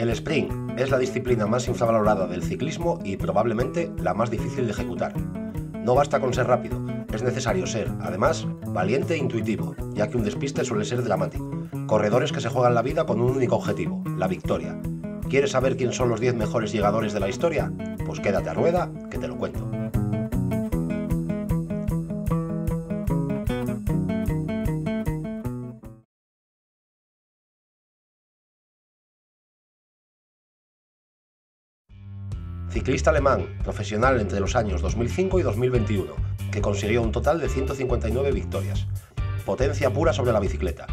El sprint es la disciplina más infravalorada del ciclismo y probablemente la más difícil de ejecutar. No basta con ser rápido, es necesario ser, además, valiente e intuitivo, ya que un despiste suele ser dramático. Corredores que se juegan la vida con un único objetivo, la victoria. ¿Quieres saber quién son los 10 mejores llegadores de la historia? Pues quédate a rueda, que te lo cuento. Ciclista alemán, profesional entre los años 2005 y 2021, que consiguió un total de 159 victorias. Potencia pura sobre la bicicleta.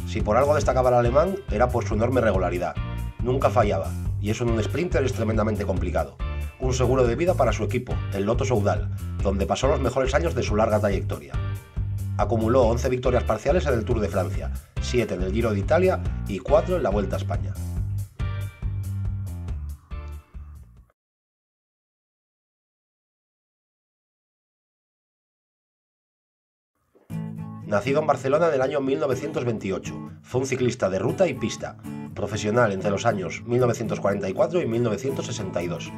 Si por algo destacaba el alemán, era por su enorme regularidad. Nunca fallaba, y eso en un sprinter es tremendamente complicado. Un seguro de vida para su equipo, el Lotto Soudal, donde pasó los mejores años de su larga trayectoria. Acumuló 11 victorias parciales en el Tour de Francia, 7 en el Giro de Italia y 4 en la Vuelta a España. Nacido en Barcelona en el año 1928, fue un ciclista de ruta y pista, profesional entre los años 1944 y 1962.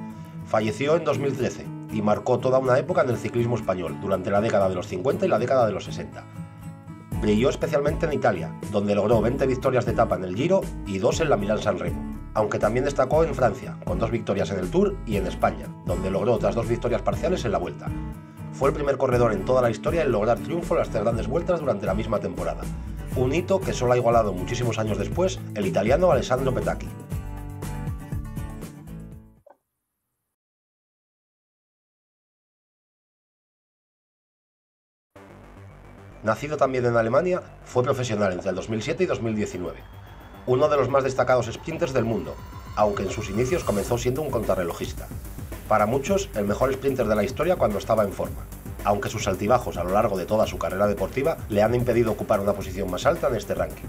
Falleció en 2013 y marcó toda una época en el ciclismo español, durante la década de los 50 y la década de los 60. Brilló especialmente en Italia, donde logró 20 victorias de etapa en el Giro y 2 en la Milán-San Remo, aunque también destacó en Francia, con 2 victorias en el Tour, y en España, donde logró otras 2 victorias parciales en la Vuelta. Fue el primer corredor en toda la historia en lograr triunfo en las 3 grandes vueltas durante la misma temporada, un hito que solo ha igualado muchísimos años después el italiano Alessandro Petacchi. Nacido también en Alemania, fue profesional entre el 2007 y 2019, uno de los más destacados sprinters del mundo, aunque en sus inicios comenzó siendo un contrarrelojista. Para muchos, el mejor sprinter de la historia cuando estaba en forma, aunque sus altibajos a lo largo de toda su carrera deportiva le han impedido ocupar una posición más alta en este ranking.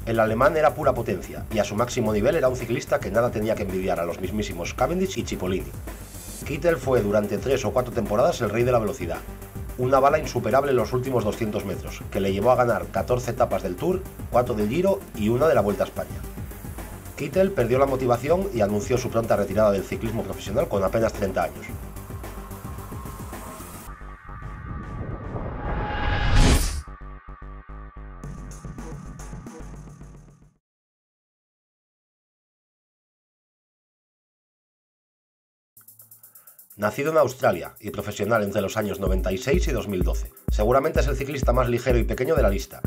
El alemán era pura potencia, y a su máximo nivel era un ciclista que nada tenía que envidiar a los mismísimos Cavendish y Cipollini. Kittel fue durante 3 o 4 temporadas el rey de la velocidad, una bala insuperable en los últimos 200 metros, que le llevó a ganar 14 etapas del Tour, 4 del Giro y 1 de la Vuelta a España. Kittel perdió la motivación y anunció su pronta retirada del ciclismo profesional con apenas 30 años. Nacido en Australia y profesional entre los años 96 y 2012, seguramente es el ciclista más ligero y pequeño de la lista.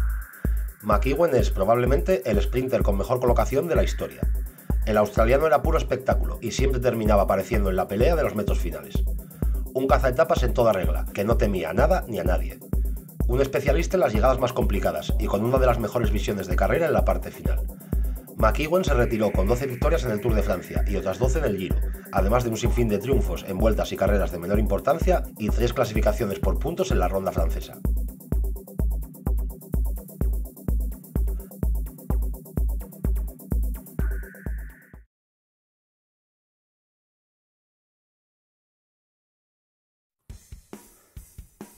McEwen es probablemente el sprinter con mejor colocación de la historia. El australiano era puro espectáculo y siempre terminaba apareciendo en la pelea de los metros finales. Un cazaetapas en toda regla, que no temía a nada ni a nadie. Un especialista en las llegadas más complicadas y con una de las mejores visiones de carrera en la parte final. McEwen se retiró con 12 victorias en el Tour de Francia y otras 12 en el Giro, además de un sinfín de triunfos en vueltas y carreras de menor importancia y 3 clasificaciones por puntos en la ronda francesa.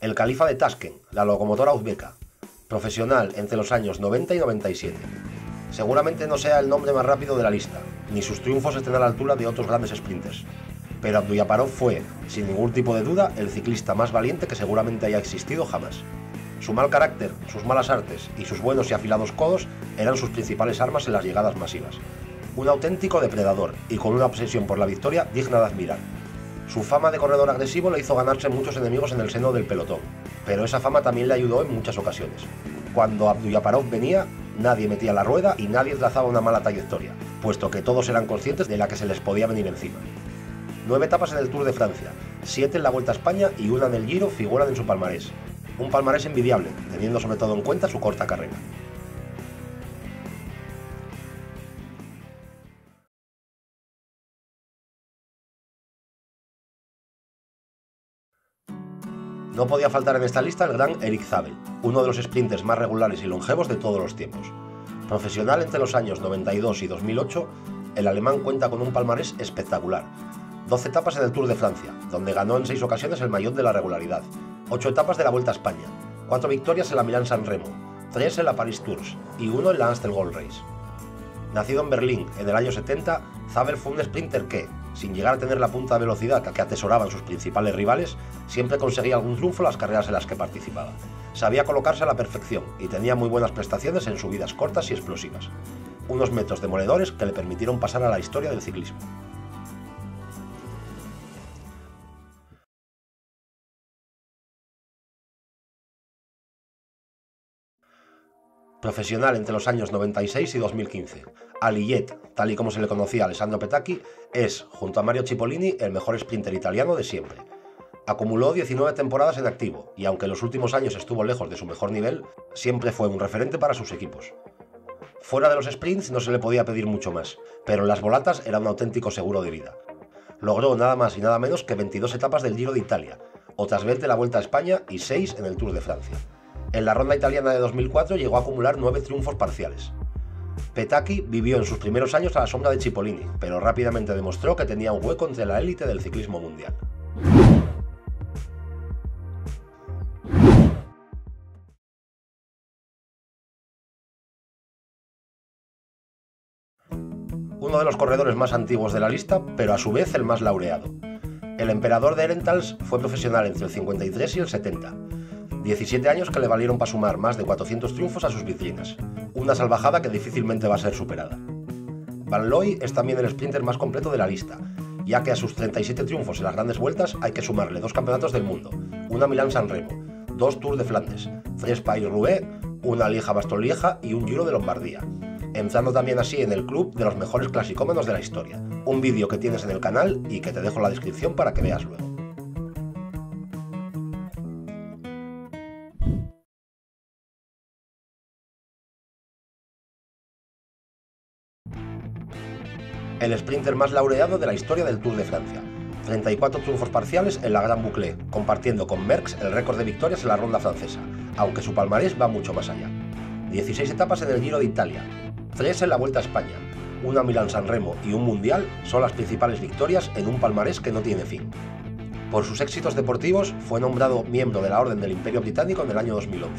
El califa de Tashkent, la locomotora uzbeka, profesional entre los años 90 y 97. Seguramente no sea el nombre más rápido de la lista, ni sus triunfos estén a la altura de otros grandes sprinters, pero Abdullaparov fue, sin ningún tipo de duda, el ciclista más valiente que seguramente haya existido jamás. Su mal carácter, sus malas artes y sus buenos y afilados codos eran sus principales armas en las llegadas masivas. Un auténtico depredador y con una obsesión por la victoria digna de admirar. Su fama de corredor agresivo le hizo ganarse muchos enemigos en el seno del pelotón, pero esa fama también le ayudó en muchas ocasiones. Cuando Abdullaparov venía, nadie metía la rueda y nadie trazaba una mala trayectoria, puesto que todos eran conscientes de la que se les podía venir encima. 9 etapas en el Tour de Francia, 7 en la Vuelta a España y 1 en el Giro figuran en su palmarés. Un palmarés envidiable, teniendo sobre todo en cuenta su corta carrera. No podía faltar en esta lista el gran Erik Zabel, uno de los sprinters más regulares y longevos de todos los tiempos. Profesional entre los años 92 y 2008, el alemán cuenta con un palmarés espectacular. 12 etapas en el Tour de Francia, donde ganó en 6 ocasiones el maillot de la regularidad, 8 etapas de la Vuelta a España, 4 victorias en la Milán-San Remo, 3 en la Paris Tours y 1 en la Amstel Gold Race. Nacido en Berlín en el año 70, Zabel fue un sprinter que, sin llegar a tener la punta de velocidad que atesoraban sus principales rivales, siempre conseguía algún triunfo en las carreras en las que participaba. Sabía colocarse a la perfección y tenía muy buenas prestaciones en subidas cortas y explosivas. Unos metros demoledores que le permitieron pasar a la historia del ciclismo. Profesional entre los años 96 y 2015, Alijet, tal y como se le conocía a Alessandro Petacchi, es, junto a Mario Cipollini, el mejor sprinter italiano de siempre. Acumuló 19 temporadas en activo y aunque en los últimos años estuvo lejos de su mejor nivel, siempre fue un referente para sus equipos. Fuera de los sprints no se le podía pedir mucho más, pero en las volatas era un auténtico seguro de vida. Logró nada más y nada menos que 22 etapas del Giro de Italia, otras 20 en la Vuelta a España y 6 en el Tour de Francia. En la ronda italiana de 2004 llegó a acumular 9 triunfos parciales. Petacchi vivió en sus primeros años a la sombra de Cipollini, pero rápidamente demostró que tenía un hueco entre la élite del ciclismo mundial. Uno de los corredores más antiguos de la lista, pero a su vez el más laureado. El emperador de Herentals fue profesional entre el 53 y el 70. 17 años que le valieron para sumar más de 400 triunfos a sus vitrinas, una salvajada que difícilmente va a ser superada. Van Looy es también el sprinter más completo de la lista, ya que a sus 37 triunfos en las grandes vueltas hay que sumarle 2 campeonatos del mundo, una Milán-San Remo, 2 Tours de Flandes, 3 Paris-Roubaix, una Lieja-Bastogne-Lieja y un Giro de Lombardía, entrando también así en el club de los mejores clasicómanos de la historia, un vídeo que tienes en el canal y que te dejo en la descripción para que veas luego. El sprinter más laureado de la historia del Tour de Francia. 34 triunfos parciales en la Grande Boucle, compartiendo con Merckx el récord de victorias en la ronda francesa, aunque su palmarés va mucho más allá. 16 etapas en el Giro de Italia, 3 en la Vuelta a España, una Milán-San Remo y un Mundial son las principales victorias en un palmarés que no tiene fin. Por sus éxitos deportivos fue nombrado miembro de la Orden del Imperio Británico en el año 2011.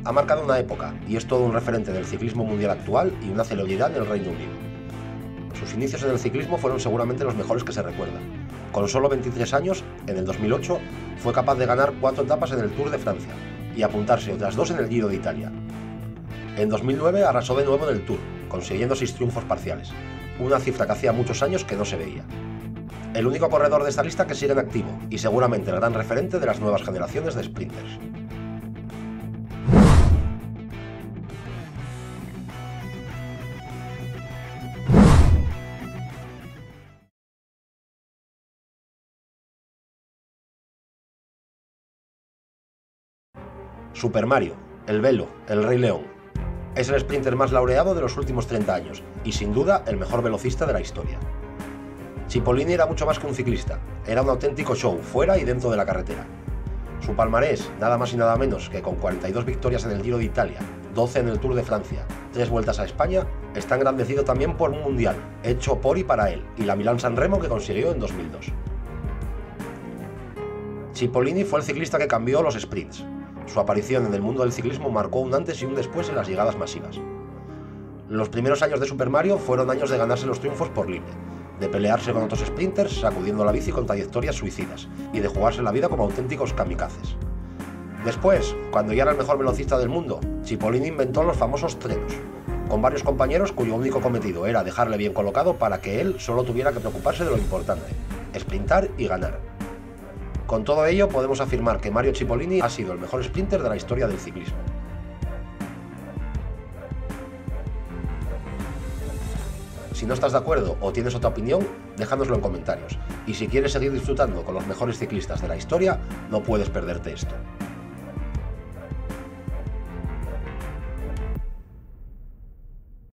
Ha marcado una época y es todo un referente del ciclismo mundial actual y una celebridad en el Reino Unido. Sus inicios en el ciclismo fueron seguramente los mejores que se recuerdan. Con solo 23 años, en el 2008, fue capaz de ganar 4 etapas en el Tour de Francia y apuntarse otras 2 en el Giro de Italia. En 2009 arrasó de nuevo en el Tour, consiguiendo 6 triunfos parciales, una cifra que hacía muchos años que no se veía. El único corredor de esta lista que sigue en activo y seguramente el gran referente de las nuevas generaciones de sprinters. Super Mario, el Velo, el Rey León. Es el sprinter más laureado de los últimos 30 años y sin duda el mejor velocista de la historia. Cipollini era mucho más que un ciclista, era un auténtico show fuera y dentro de la carretera. Su palmarés, nada más y nada menos que con 42 victorias en el Giro de Italia, 12 en el Tour de Francia, 3 vueltas a España, está engrandecido también por un mundial, hecho por y para él, y la Milán-San Remo que consiguió en 2002. Cipollini fue el ciclista que cambió los sprints. Su aparición en el mundo del ciclismo marcó un antes y un después en las llegadas masivas. Los primeros años de Super Mario fueron años de ganarse los triunfos por libre, de pelearse con otros sprinters sacudiendo la bici con trayectorias suicidas y de jugarse la vida como auténticos kamikazes. Después, cuando ya era el mejor velocista del mundo, Cipollini inventó los famosos trenos, con varios compañeros cuyo único cometido era dejarle bien colocado para que él solo tuviera que preocuparse de lo importante, sprintar y ganar. Con todo ello, podemos afirmar que Mario Cipollini ha sido el mejor sprinter de la historia del ciclismo. Si no estás de acuerdo o tienes otra opinión, déjanoslo en comentarios. Y si quieres seguir disfrutando con los mejores ciclistas de la historia, no puedes perderte esto.